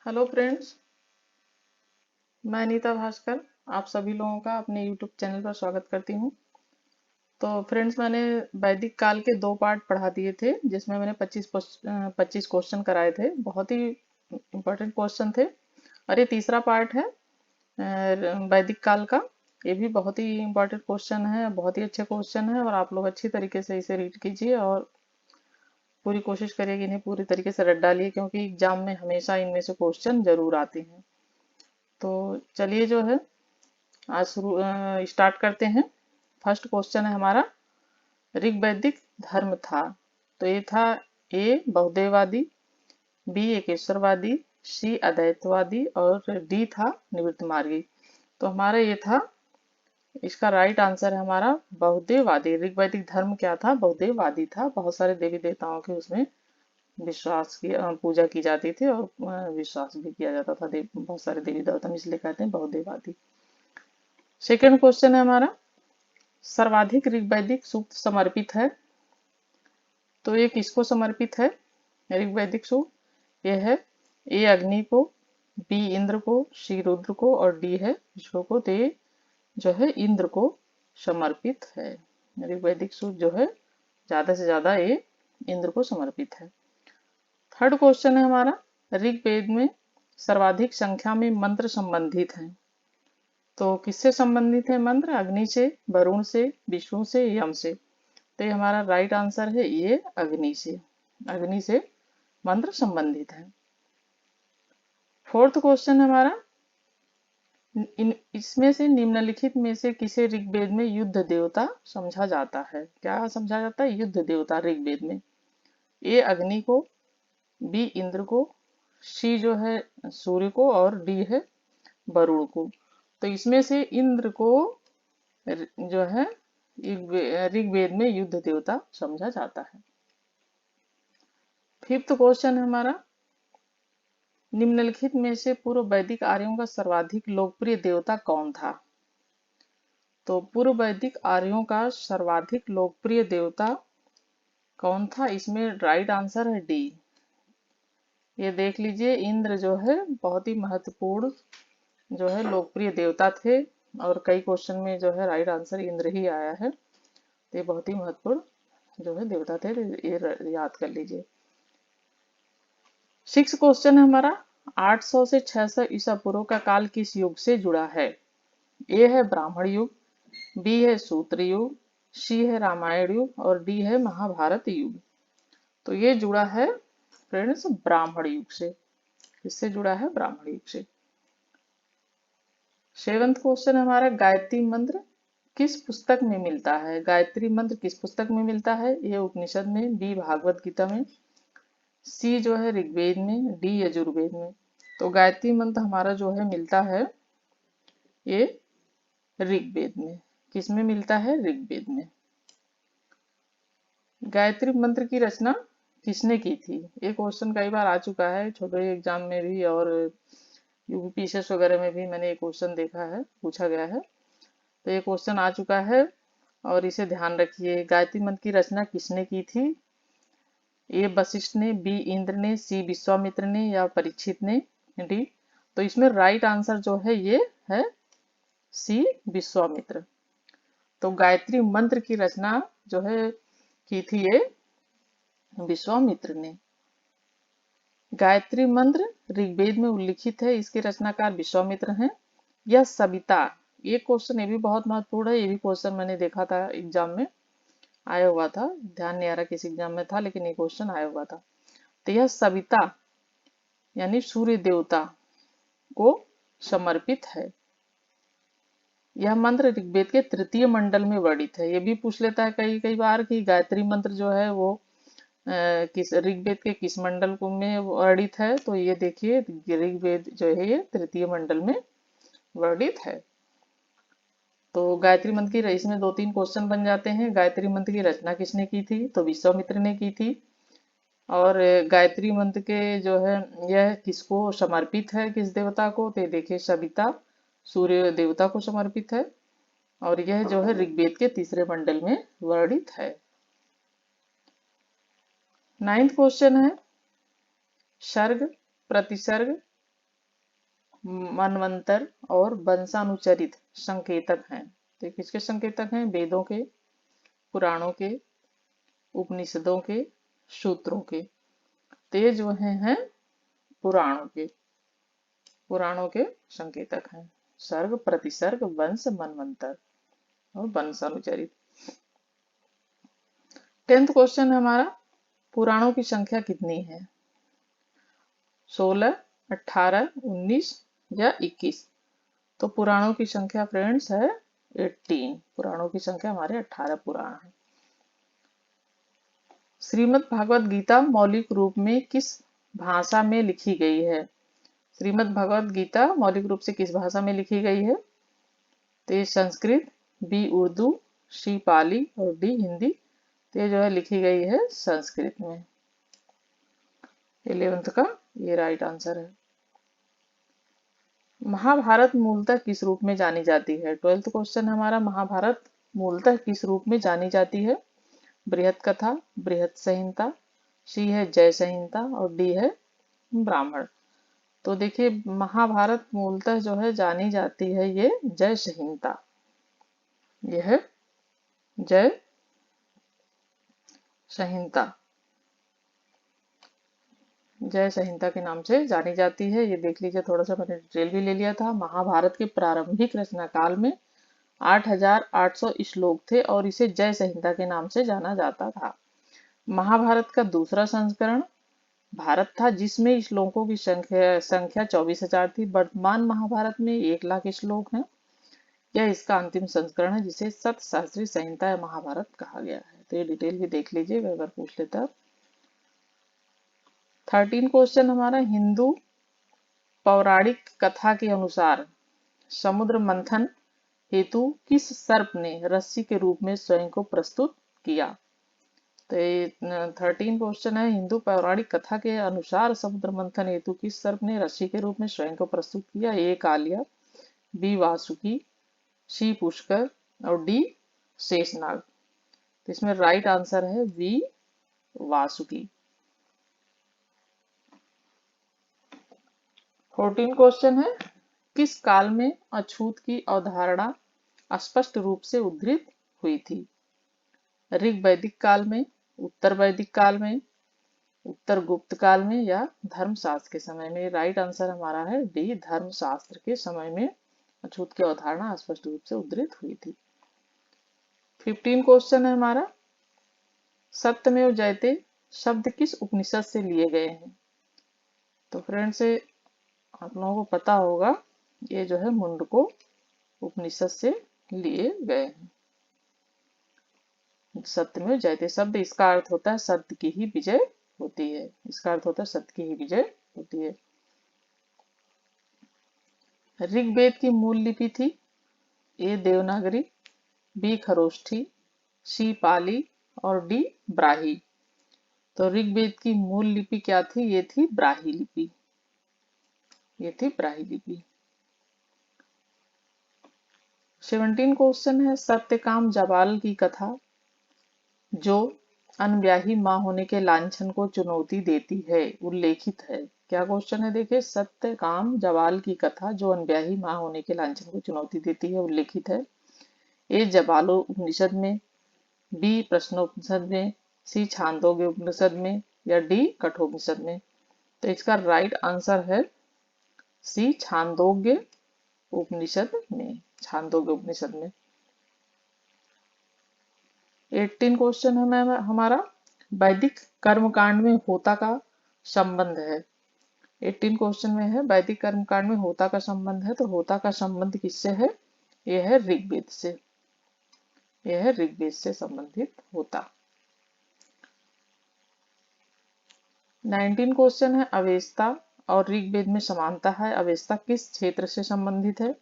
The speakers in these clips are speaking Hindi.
हेलो फ्रेंड्स, मैं अनीता भास्कर आप सभी लोगों का अपने यूट्यूब चैनल पर स्वागत करती हूँ। तो फ्रेंड्स, मैंने वैदिक काल के 2 पार्ट पढ़ा दिए थे जिसमें मैंने 25 क्वेश्चन कराए थे। बहुत ही इम्पोर्टेंट क्वेश्चन थे। और ये तीसरा पार्ट है वैदिक काल का। ये भी बहुत ही इम्पोर्टेंट क्वेश्चन है, बहुत ही अच्छे क्वेश्चन है और आप लोग अच्छी तरीके से इसे रीड कीजिए और पूरी कोशिश करिए कि इन्हें पूरी तरीके से रट डालिए, क्योंकि एग्जाम में हमेशा इनमें से क्वेश्चन जरूर आते हैं। तो चलिए जो है आज शुरू स्टार्ट करते हैं। फर्स्ट क्वेश्चन है हमारा, ऋग्वैदिक धर्म था। तो ये था ए बहुदेववादी, बी एकेश्वरवादी, सी अद्वैतवादी और डी था निवृत्त मार्गी। तो हमारा ये था, इसका राइट आंसर है हमारा बहुदेववादी। ऋग्वैदिक धर्म क्या था? बहुदेववादी था। बहुत सारे देवी देवताओं के उसमें विश्वास की पूजा की जाती थी और विश्वास भी किया जाता था बहुत सारे देवी देवता, इसलिए कहते हैं बहुदेववादी। सेकेंड क्वेश्चन है हमारा, सर्वाधिक ऋग्वैदिक सूक्त समर्पित है। तो ये किसको समर्पित है ऋग्वैदिक सूक्त? ये है ए अग्नि को, बी इंद्र को, सी रुद्र को और डी है विष्णु को। तो ये जो है इंद्र को समर्पित है। ऋग्वैदिक सूक्त जो है ज्यादा से ज्यादा ये इंद्र को समर्पित है। थर्ड क्वेश्चन है हमारा, ऋग्वेद में सर्वाधिक संख्या में मंत्र संबंधित हैं। तो किससे संबंधित है मंत्र? अग्नि से, वरुण से, विष्णु से, यम से। तो ये हमारा राइट आंसर है, ये अग्नि से। अग्नि से मंत्र संबंधित है। फोर्थ क्वेश्चन हमारा, इसमें से निम्नलिखित में से किसे ऋग्वेद में युद्ध देवता समझा जाता है? क्या समझा जाता है? युद्ध देवता ऋग्वेद में। ए अग्नि को, बी इंद्र को, सी जो है सूर्य को और डी है वरुण को। तो इसमें से इंद्र को जो है ऋग्वेद में युद्ध देवता समझा जाता है। फिफ्थ क्वेश्चन है हमारा, निम्नलिखित में से पूर्व वैदिक आर्यों का सर्वाधिक लोकप्रिय देवता कौन था? तो पूर्व वैदिक आर्यों का सर्वाधिक लोकप्रिय देवता कौन था? इसमें राइट आंसर है डी। ये देख लीजिए, इंद्र जो है बहुत ही महत्वपूर्ण जो है लोकप्रिय देवता थे और कई क्वेश्चन में जो है राइट आंसर इंद्र ही आया है। तो ये बहुत ही महत्वपूर्ण जो है देवता थे, ये याद कर लीजिए। सिक्स क्वेश्चन है हमारा, 800 से 600 ईसा पूर्व का काल किस युग से जुड़ा है? ए है ब्राह्मण युग, बी है सूत्र युग, सी है रामायण युग और डी है महाभारत युग। तो ये जुड़ा है फ्रेंड्स ब्राह्मण युग से। किससे जुड़ा है? ब्राह्मण युग से। सेवंथ क्वेश्चन हमारा, गायत्री मंत्र किस पुस्तक में मिलता है? गायत्री मंत्र किस पुस्तक में मिलता है? ए उपनिषद में, बी भागवत गीता में, सी जो है ऋग्वेद में, डी यजुर्वेद में। तो गायत्री मंत्र हमारा जो है मिलता है ये ऋग्वेद में। किस में मिलता है? ऋग्वेद में। गायत्री मंत्र की रचना किसने की थी? ये क्वेश्चन कई बार आ चुका है छोटे एग्जाम में भी और यूपीएससी वगैरह में भी मैंने ये क्वेश्चन देखा है, पूछा गया है। तो ये क्वेश्चन आ चुका है और इसे ध्यान रखिए। गायत्री मंत्र की रचना किसने की थी? ए वशिष्ठ ने, बी इंद्र ने, सी विश्वामित्र ने या परीक्षित ने, डी। तो इसमें राइट आंसर जो है ये है सी विश्वामित्र। तो गायत्री मंत्र की रचना जो है की थी ये विश्वामित्र ने। गायत्री मंत्र ऋग्वेद में उल्लिखित है, इसके रचनाकार विश्वामित्र हैं। यह सविता, ये क्वेश्चन ये भी बहुत महत्वपूर्ण है। ये भी क्वेश्चन मैंने देखा था एग्जाम में आया हुआ था, ध्यान नहीं आ रहा किस एग्जाम में था, लेकिन ये क्वेश्चन आया हुआ था। तो यह सविता यानी सूर्य देवता को समर्पित है। यह मंत्र ऋग्वेद के तृतीय मंडल में वर्णित है। ये भी पूछ लेता है कई कई बार कि गायत्री मंत्र जो है वो किस ऋग्वेद के किस मंडल को में वर्णित है? तो ये देखिए, ऋग्वेद जो है ये तृतीय मंडल में वर्णित है। तो गायत्री मंत्र की इसमें 2-3 क्वेश्चन बन जाते हैं। गायत्री मंत्र की रचना किसने की थी? तो विश्वामित्र ने की थी। और गायत्री मंत्र के जो है यह किसको समर्पित है, किस देवता को? तो देखिए सविता सूर्य देवता को समर्पित है और यह जो है ऋग्वेद के तीसरे मंडल में वर्णित है। नाइन्थ क्वेश्चन है, सर्ग, प्रतिसर्ग, मनवंतर और वंशानुचरित संकेतक हैं। तो किसके संकेतक हैं? वेदों के, पुराणों के, उपनिषदों के, सूत्रों के। तो ये जो हैं पुराणों के संकेतक हैं। सर्ग, प्रतिसर्ग, वंश, मनवंतर और वंशानुचरित। 10th क्वेश्चन है हमारा, पुराणों की संख्या कितनी है? 16, 18, 19 या 21? तो पुराणों की संख्या फ्रेंड्स है 18। पुराणों की संख्या हमारे 18 पुराण है। श्रीमद् भागवत गीता मौलिक रूप में किस भाषा में लिखी गई है? श्रीमद् भगवत गीता मौलिक रूप से किस भाषा में लिखी गई है? तो ये संस्कृत, बी उर्दू, सी पाली और डी हिंदी। तो ये जो है लिखी गई है संस्कृत में। 11th का ये राइट आंसर है। महाभारत मूलतः किस रूप में जानी जाती है? 12th क्वेश्चन हमारा, महाभारत मूलतः किस रूप में जानी जाती है? बृहत कथा, बृहत संहिता, सी है जय संहिता और डी है ब्राह्मण। तो देखिए महाभारत मूलतः जो है जानी जाती है ये जय संहिता। यह है जय संहिता, जय संहिता के नाम से जानी जाती है। ये देख लीजिए, थोड़ा सा मैंने डिटेल भी ले लिया था। महाभारत के प्रारंभिक रचना काल में 8,800 श्लोक थे और इसे जय संहिता के नाम से जाना जाता था। महाभारत का दूसरा संस्करण भारत था, जिसमें श्लोकों की संख्या 24,000 थी। वर्तमान महाभारत में 1 लाख श्लोक हैं। यह इसका अंतिम संस्करण है, जिसे सप्तशास्त्री संहिता या महाभारत कहा गया है। तो ये डिटेल भी देख लीजिए अगर पूछ लेता। 13 क्वेश्चन हमारा, हिंदू पौराणिक कथा के अनुसार समुद्र मंथन हेतु किस सर्प ने रस्सी के रूप में स्वयं को प्रस्तुत किया? तो ये 13 क्वेश्चन है, हिंदू पौराणिक कथा के अनुसार समुद्र मंथन हेतु किस सर्प ने रस्सी के रूप में स्वयं को प्रस्तुत किया? ए कालिया, बी वासुकी, सी पुष्कर और डी शेषनाग। तो इसमें राइट आंसर है बी वासुकी। 14 क्वेश्चन है, किस काल में अछूत की अवधारणा स्पष्ट रूप से उद्धृत हुई थी? ऋग वैदिक काल में, उत्तर वैदिक काल में, उत्तर गुप्त काल में या धर्मशास्त्र के समय में? राइट आंसर हमारा है डी धर्मशास्त्र के समय में अछूत की अवधारणा स्पष्ट रूप से उद्धृत हुई थी। 15 क्वेश्चन है हमारा, सत्यमेव जयते शब्द किस उपनिषद से लिए गए हैं? तो फ्रेंड्स आप लोगों को पता होगा, ये जो है मुंडको उपनिषद से लिए गए हैं। सत्यमेव जयते शब्द, इसका अर्थ होता है सत्य की ही विजय होती है। इसका अर्थ होता है सत्य की ही विजय होती है। ऋग्वेद की मूल लिपि थी ए देवनागरी, बी खरोष्ठी, सी पाली और डी ब्राही। तो ऋग्वेद की मूल लिपि क्या थी? ये थी ब्राही लिपि। ये थी ब्राही लिपि। 17 क्वेश्चन है, सत्यकाम जबाल की कथा जो अनब्याही मां होने के लांछन को चुनौती देती है उल्लेखित है। क्या क्वेश्चन है? देखिए, सत्यकाम जबाल की कथा जो अनब्याही मां होने के लांछन को चुनौती देती है उल्लेखित है। ए जबालो उपनिषद में, बी प्रश्नोपनिषद में, सी छांदोग्य उपनिषद में या डी कठोपनिषद में? तो इसका राइट आंसर है सी छांदोग्य उपनिषद में। छांदोग्य उपनिषद में। 18 क्वेश्चन है हमारा, वैदिक कर्मकांड में होता का संबंध है। 18 क्वेश्चन में है वैदिक कर्मकांड में होता का संबंध है। तो होता का संबंध किससे है? यह है ऋग्वेद से। यह है ऋग्वेद से संबंधित होता। 19 क्वेश्चन है, अवेस्ता और ऋग्वेद में समानता है। अवेस्ता किस क्षेत्र से संबंधित है?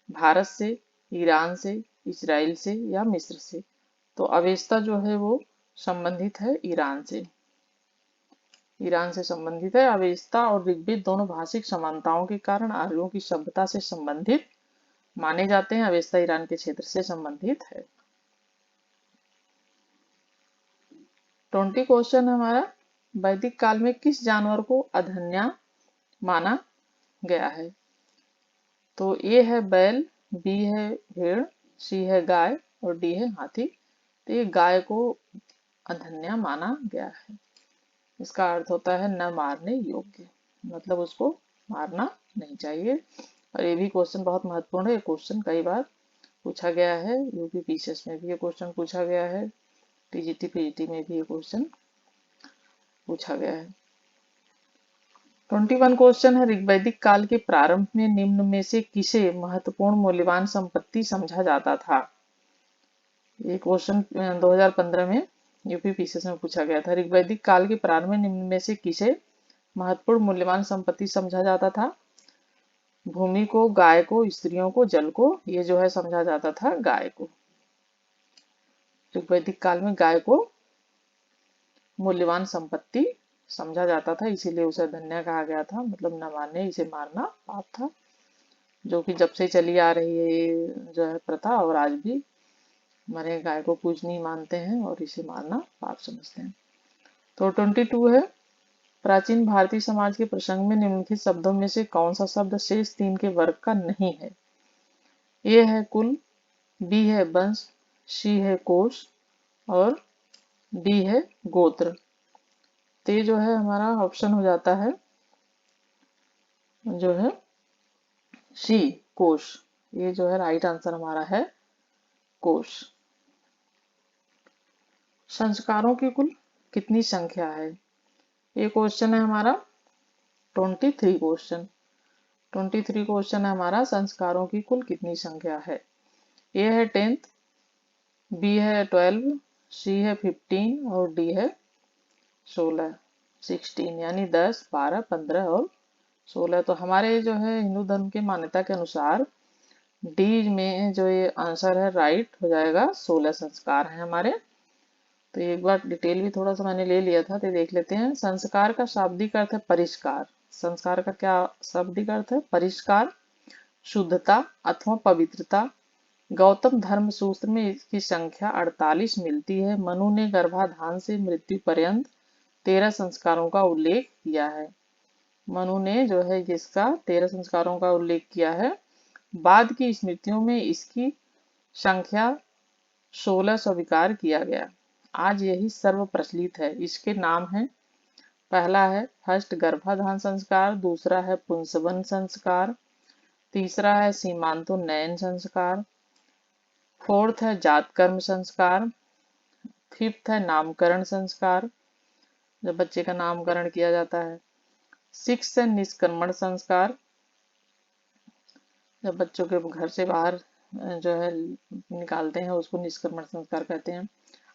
भारत से, ईरान से, इजराइल से या मिस्र से? तो अवेस्ता जो है वो संबंधित है ईरान से। ईरान से संबंधित है। अवेस्ता और ऋग्वेद दोनों भाषिक समानताओं के कारण आर्यों की सभ्यता से संबंधित माने जाते हैं। अवेस्ता ईरान के क्षेत्र से संबंधित है। 20 क्वेश्चन हमारा, वैदिक काल में किस जानवर को अधन्या माना गया है? तो ए है बैल, बी है भेड़, सी है गाय और डी है हाथी। तो ये गाय को अधन्या माना गया है। इसका अर्थ होता है न मारने योग्य, मतलब उसको मारना नहीं चाहिए। और ये भी क्वेश्चन बहुत महत्वपूर्ण है। ये क्वेश्चन कई बार पूछा गया है, यूपी पीसीएस में भी ये क्वेश्चन पूछा गया है, टीजीटी पीजीटी में भी ये क्वेश्चन पूछा गया है। 21 क्वेश्चन है, ऋग्वैदिक काल के प्रारंभ में निम्न में से किसे महत्वपूर्ण मूल्यवान संपत्ति समझा जाता था। ये क्वेश्चन 2015 में यूपी पीसीएस में पूछा गया था। ऋग्वैदिक काल के प्रारंभ में निम्न में से किसे महत्वपूर्ण मूल्यवान संपत्ति समझा जाता था। भूमि को, गाय को, स्त्रियों को, जल को। ये जो है समझा जाता था गाय को। ऋग्वैदिक काल में गाय को मूल्यवान संपत्ति समझा जाता था, इसीलिए उसे धन्य कहा गया था, मतलब न मारने, इसे मारना पाप था, जो कि जब से चली आ रही है ये जो है प्रथा, और आज भी हमारे गाय को पूजनीय मानते हैं और इसे मारना पाप समझते हैं। तो 22 है, प्राचीन भारतीय समाज के प्रसंग में निम्नलिखित शब्दों में से कौन सा शब्द शेष 3 के वर्ग का नहीं है। ए है कुल, बी है वंश, सी है कोश और डी है गोत्र। तो ये जो है हमारा ऑप्शन हो जाता है जो है सी, कोश। ये जो है राइट आंसर हमारा है कोश। संस्कारों की कुल कितनी संख्या है। ये क्वेश्चन है हमारा 23 क्वेश्चन। 23 क्वेश्चन है हमारा, संस्कारों की कुल कितनी संख्या है। ए है 10, बी है 12, सी है 15 और डी है 16, 16 यानी 10, 12, 15 और 16। तो हमारे जो है हिंदू धर्म की मान्यता के अनुसार डी में जो ये आंसर है राइट हो जाएगा, 16 संस्कार हैं हमारे। तो एक बार डिटेल भी थोड़ा सा मैंने ले लिया था, तो देख लेते हैं। संस्कार का शाब्दिक अर्थ है परिष्कार। संस्कार का क्या शाब्दिक अर्थ है? परिष्कार, शुद्धता अथवा पवित्रता। गौतम धर्म सूत्र में इसकी संख्या 48 मिलती है। मनु ने गर्भाधान से मृत्यु पर्यंत 13 संस्कारों का उल्लेख किया है। मनु ने जो है जिसका 13 संस्कारों का उल्लेख किया है। बाद की स्मृतियों में इसकी संख्या 16 स्वीकार किया गया। आज यही सर्व प्रचलित है। इसके नाम है, पहला है फर्स्ट गर्भाधान संस्कार, दूसरा है पुंसवन संस्कार, तीसरा है सीमांतोन्नयन संस्कार, फोर्थ है जातकर्म संस्कार, फिफ्थ है नामकरण संस्कार, जब बच्चे का नामकरण किया जाता है। सिक्स है निष्क्रमण संस्कार, जब बच्चों के घर से बाहर जो है निकालते हैं उसको निष्क्रमण संस्कार कहते हैं।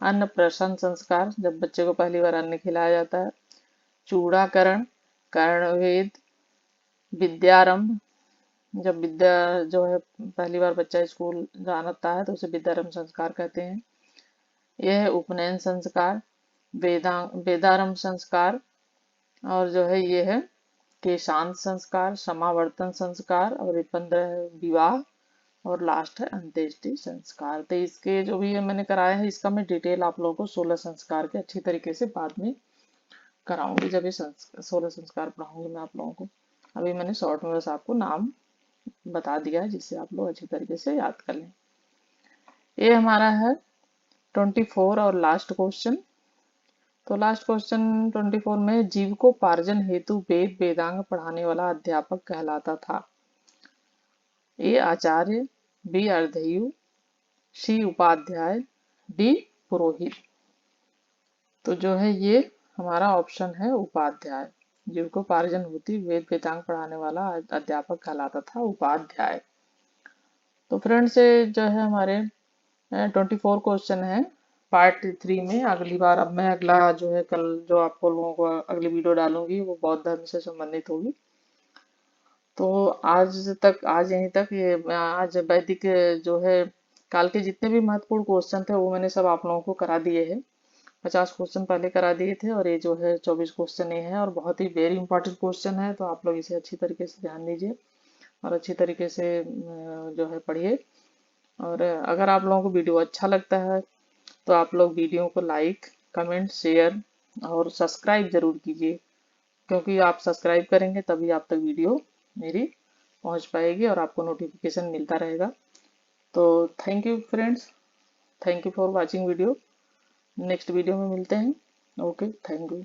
अन्नप्राशन संस्कार, जब बच्चे को पहली बार अन्न खिलाया जाता है। चूड़ाकरण, कर्णवेद, विद्यारंभ, जब विद्या जो है पहली बार बच्चा स्कूल जाता है तो उसे विद्यारंभ संस्कार कहते हैं। यह है उपनयन संस्कार, वेदारंभ संस्कार, और जो है ये है केशांत संस्कार, समावर्तन संस्कार, और ये 15 है विवाह, और लास्ट है अंत्येष्टि संस्कार। तो इसके जो भी मैंने कराया है इसका मैं डिटेल आप लोगों को 16 संस्कार के अच्छी तरीके से बाद में कराऊंगी, जब ये 16 संस्कार पढ़ाऊंगी मैं आप लोगों को। अभी मैंने शॉर्ट में बस आपको नाम बता दिया है जिससे आप लोग अच्छी तरीके से याद कर लें। ये हमारा है 24 और लास्ट क्वेश्चन। तो लास्ट क्वेश्चन 24 में, जीविकोपार्जन हेतु वेद वेदांग पढ़ाने वाला अध्यापक कहलाता था। ए आचार्य, बी अर्धयु, सी उपाध्याय, डी पुरोहित। तो जो है ये हमारा ऑप्शन है उपाध्याय। जीविकोपार्जन होती वेद वेदांग पढ़ाने वाला अध्यापक कहलाता था उपाध्याय। तो फ्रेंड्स जो है हमारे 24 क्वेश्चन है पार्ट 3 में। अगली बार अब मैं अगला जो है कल जो आपको लोगों को अगली वीडियो डालूंगी वो बौद्ध धर्म से संबंधित होगी। तो आज यहीं तक ये आज वैदिक जो है काल के जितने भी महत्वपूर्ण क्वेश्चन थे वो मैंने सब आप लोगों को करा दिए हैं। 50 क्वेश्चन पहले करा दिए थे और ये जो है 24 क्वेश्चन ये है, और बहुत ही वेरी इंपॉर्टेंट क्वेश्चन है। तो आप लोग इसे अच्छी तरीके से ध्यान दीजिए और अच्छी तरीके से जो है पढ़िए। और अगर आप लोगों को वीडियो अच्छा लगता है तो आप लोग वीडियो को लाइक, कमेंट, शेयर और सब्सक्राइब जरूर कीजिए, क्योंकि आप सब्सक्राइब करेंगे तभी आप तक वीडियो मेरी पहुंच पाएगी और आपको नोटिफिकेशन मिलता रहेगा। तो thank you friends, thank you for watching video. Next video में मिलते हैं। Okay, thank you.